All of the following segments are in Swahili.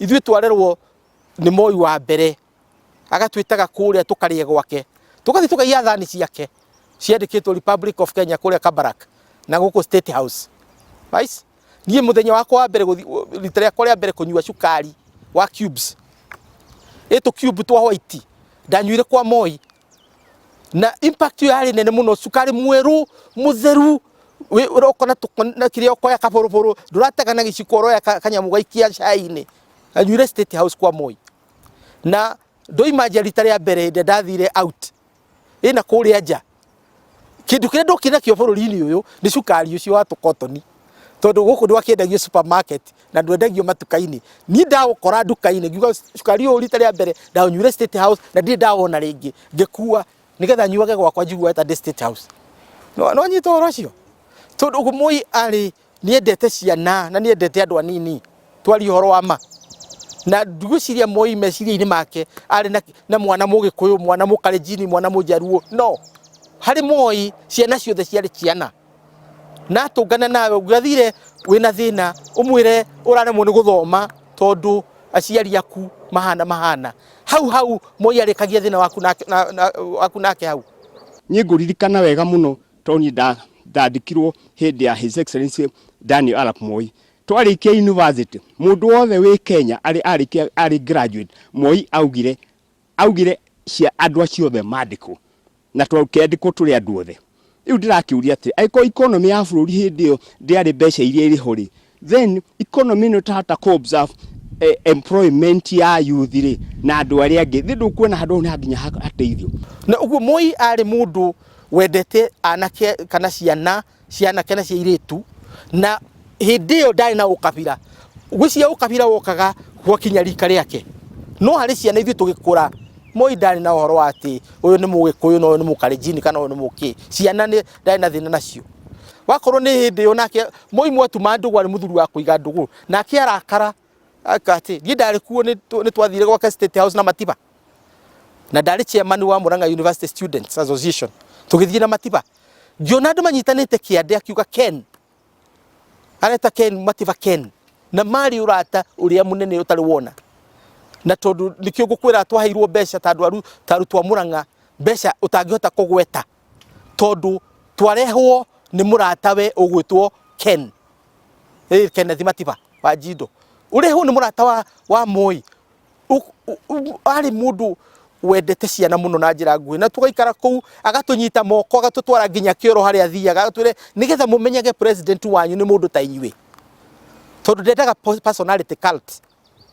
ithuĩ twarerwo nĩ Moi wa mbere agatwĩtaga kũrĩa tũkarĩe gwake tugathi tukaiya thani ciake ciandĩkĩtwo Republic of Kenya kũrĩa Kabarak na gũkũ State House right niĩ mũthenya wakwa wa mbere rita rĩakwa rĩa mbere kũnyua cukari wa cubes eto cube twa white ndanyuire kwa Moi na impact yari nene muno cukari mweru mutheru urokona tukona kiria okoya kaboroboro duratega na gicikoro ya kanyamu gaikia cai-ini anyuire State House kwa Moi na ndoima rita rĩa mbere ndathire out ina kũrĩa nja kindu kire ndokina kio bũrũri-inĩ ũyũ nĩ cukari ũcio wa tukotoni tondu gũkũ ndwakĩendagio supermarket na ndwendagio matuka-inĩ ni ndagũkora nduka-inĩ ngiuga cukari ũyũ rita rĩa mbere ndanyuire State House na ndirĩ ndawona rĩngĩ ngĩkua nigetha nyuage gwakwa njigua ta State House no nyita ũhoro ũcio tondu Moi arĩ niendete ciana na niendete andũ anini twari ũhoro wa ma na ndugũciria Moi meciria-inĩ make arĩ na mwana mũgĩkũyũ mwana mũkalenjini mwana mũjaruo no harĩ Moi ciana ciothe ciarĩ ciana na tũngana nawe ũgathire wĩna thĩna ũmwĩre ũraremwo nĩ gũthoma tondu aciari aku mahana hau Moi arĩkagia thĩna waku nake hau niĩ ngũririkana wega mũno toni ndandĩkirwo hĩndĩ ya His Excellency Daniel Arap Moi twarĩkia university mũndũ wothe wĩ Kenya arĩ graduate Moi augire cia andũ acio othe mandĩkwo na twakĩandĩkwo tũrĩ andũ othe rĩu ndĩrakiuria atĩ aiko economy ya bũrũri hĩndĩ ĩyo ndĩarĩ mbeca iria irĩ ho then economy no tahota ko observe employment ya youth rĩ na andũ arĩa angĩ ndũkuona handũ na nginya ateithio na ũguo Moi arĩ mũndũ wendete anake kana ciana kana ciairĩtu na hĩndĩ ĩyo ndarĩ na ukabira gwĩcia ukabira wokaga gwakinya rika rĩake no harĩ ciana ithuĩ tũgĩkũra Moi ndarĩ na ũhoro wa atĩ ũyũ nĩ mũgĩkũyũ na ũyũ nĩ mũkalenjini kana ũyũ nĩ mũkĩ ciana ndarĩ na thĩna nacio wakorwo nĩ hĩndĩ ĩyo nake Moi mwatuma ndũgũ arĩ mũthuri wa kũiga ndũgũ nake arakara akati niĩ ndarĩ kuo nĩ twathire gwake State House na matiba na ndarĩ chairman wa Murang'a University Students Association tũgĩthiĩ na matiba ngiona andũ manyitanĩte kĩande akiuga Ken areta Ken matiba Ken na mari urata ũrĩa mũnene ũtarĩ wona na tondu nikio gukwira twaheirwo mbeca ta rutwa Murang'a mbeca utangihota kugweta tondu twarehwo ni muratawe ugwitwo Ken Kenneth Matiba wa Jindo urehwo ni murata wa Moi ari mundu wendete ciana muno na njira nguhi na tugaikara kuu agatunyita moko agatutwara nginya kioro haria athiaga agatwire nigetha mumenyage president wanyu ni mundu ta inyuĩ tondu ndendaga personality cult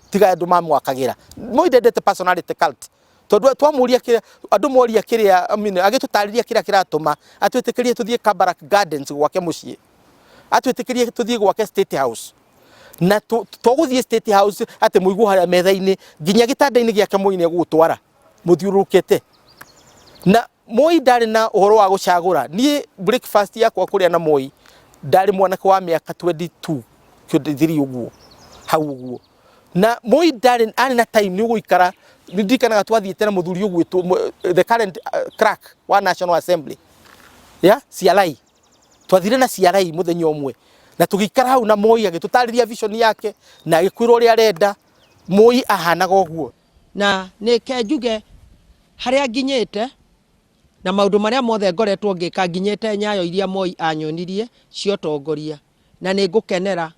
tiga andu mamwakagira Moi ndendete personality cult tondu twamuria kire andu moria kiria agitutariria kira kiratuma atwitikirie tuthie Kabarak Gardens gwake mucii atwitikirie tuthie gwake State House na tuguthie State House ate muigu haria metha-ini nginya gitanda-ini giake Moi ni egutwara muthiurukete na Moi ndari na uhoro wa gucagura nie breakfast yakwa kuria na Moi ndari mwanake wa miaka 22 23 uguo hau uguo na Moi ndari ani na time ni guikara ndikanaga twathiete na muthuri ugwitwo the current crack wa National Assembly ya CRI twathire na CRI muthenya umwe na tugikara hau na Moi agitutariria vision yake na agikwirwo ri arenda Moi ahanaga uguo na nike njuge haria nginyite na maundu maria mothe ngoretwo ngika nginyite nyayo iria Moi anyonirie cio tongoria na ni ngukenera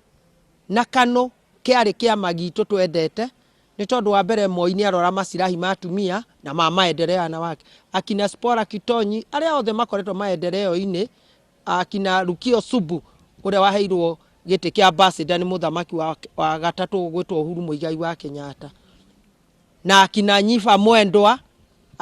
na kanu kiari kia magitu twendete ni tondu wa mbere Moi ni arora macirahi ma atumia na ma maendeleo na wake akina Spora Kitonyi aria othe makoretwo maendeleo-ini akina Rukio Subu uria waheirwo giti kia ambassador ni muthamaki wa gatatu gwitwo Uhuru Muigai wa Kenyatta na akina Nyifa Mwendwa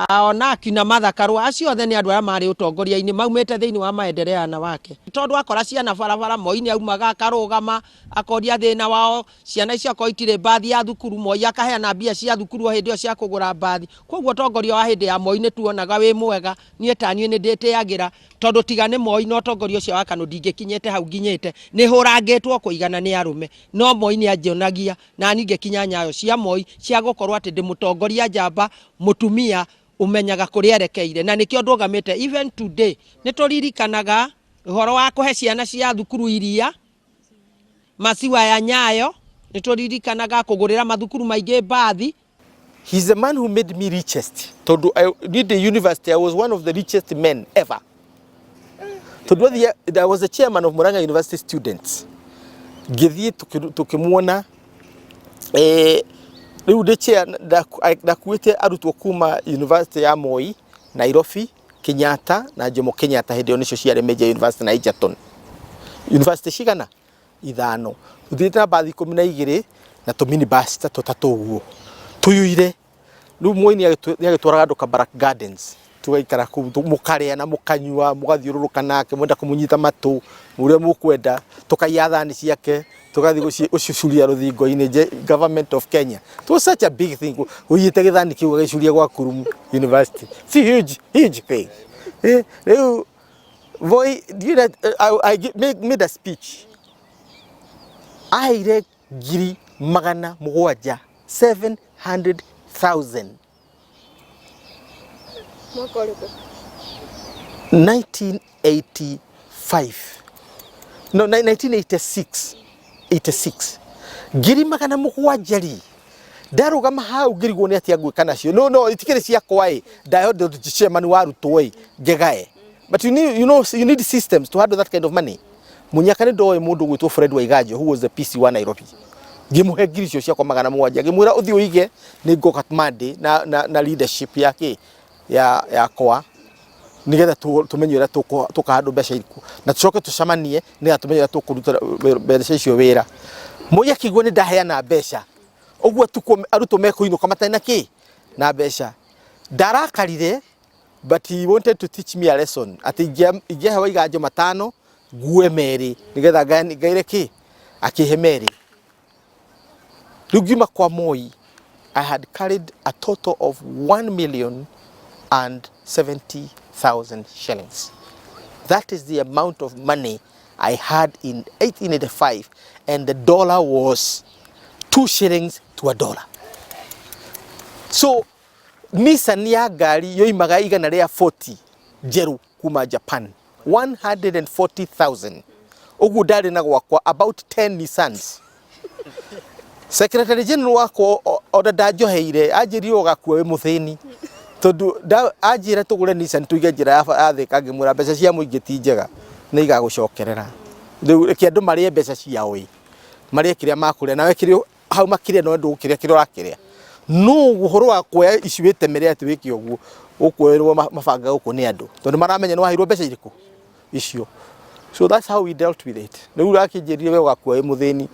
ona akina Mathakarwa acio othe ni andu aria mari utongoria-ini maumete thiini wa maendeleo na wake tondu akora ciana barabara Moi ni aumaga akarugama akoria thina wao ciana icio akoitire bathi ya thukuru Moi akaheana mbia cia thukuru hindi cio cia kugura bathi koguo tongoria wa hindi ya Moi ni tuonaga wi mwega nie tani ni nditiagira tondu tiga ni Moi no tongoria cio wa kanu ndingikinyete hau nginyete ni hurangitwo kuigana ni arume no Moi ni anjonagia na ningikinya nyayo cia Moi cia gukorwo ati ndi mutongoria njamba mutumia umenyaga kuri erekeire na nikio ndugamite even today nituririkanaga uhoro wa kuhe ciana cia thukuru iria maciwa ya Nyayo nitũririkanaga kũgũrĩra mathukuru maingĩ bathi. He's the man who made me richest. Tondu I did the university, I was one of the richest men ever. Tondu I was the chairman of Murang'a University students. Githie tukimuona riu ndi chair ndakuite arutwo kuma university ya Moi, Nairobi, Kenyatta na Jomo Kenyatta hindi nicio ciare major university na Egerton. University cigana 5. Tuthiite na bathi 12 na tumini bus tutatu uguo tuyuire. Riu Moi ni agitwaraga andu Kabarak Gardens, tugaikara ku mukaria na mukanyua mugathiururuka nake mwenda kumunyita matu uria mukwenda, tukaiya thani ciake tugathi gucucuria ruthingo-ini government of Kenya. It was such a big thing. Uyite githani kiu gacuria gwa Kurumu University. It's huge thing. Riu Voi, you know, I made a speech. Aire ngiri magana mugwanja 700,000. 1985. No, 1986. 86. Ngiri magana mugwanja ri. Ndarugama hau ngirigwo ni atia gwika nacio. No, itikire ciakwa ndahondo tucemani wa rutwo ngegae. But you need systems to handle that kind of money. Munyaka ni ndoe mundu gwitwo Fred Waiganjo, who was the PC wa Nairobi. Ngimuhe ngiri cio ciakwa magana mugwanja, ngimwira uthi uige ni ngoka Monday na leadership yake ya kwa nigetha tumenyera tukahandu mbeca iriku na tucoke tucamanie nigetha tumenyera tukuruta mbeca icio wira. Moi akigwo ni ndaheana mbeca ogwo arutwo mekuinuka matena ki na mbeca ndarakarire, but he wanted to teach me a lesson ati ingehewa Waiganjo 5 ngue meri nigetha ngaire ki akihe meri. Riu ngiuma kwa Moi, I had carried a total of 1,070,000 shillings. That is the amount of money I had in 1885, and the dollar was 2 shillings to a dollar. So Nissan ya gari yoimaga igana ria 40 jeru kuma Japan, 140,000. Ugu ndari na gwakwa about 10 Nissans. Secretary General wako oda ndajoheire anjirio gakua we muthini tondu anjira tugure Nissan tuige njira athika ngimura mbeca cia muingi ti njega ni igagucokerera. Riu ki andu marie mbeca ciao marie kiria makuria nawe kirio hau makiria no ndu kiria rakiria no uhoro wa kuoya iciwite mere ati wiki oguo ukuerwo mabanga guku ni andu tondu maramenya no wahirwo mbeca iriku icio. So that's how we dealt with it. Riu rakinjirie we gakua we muthini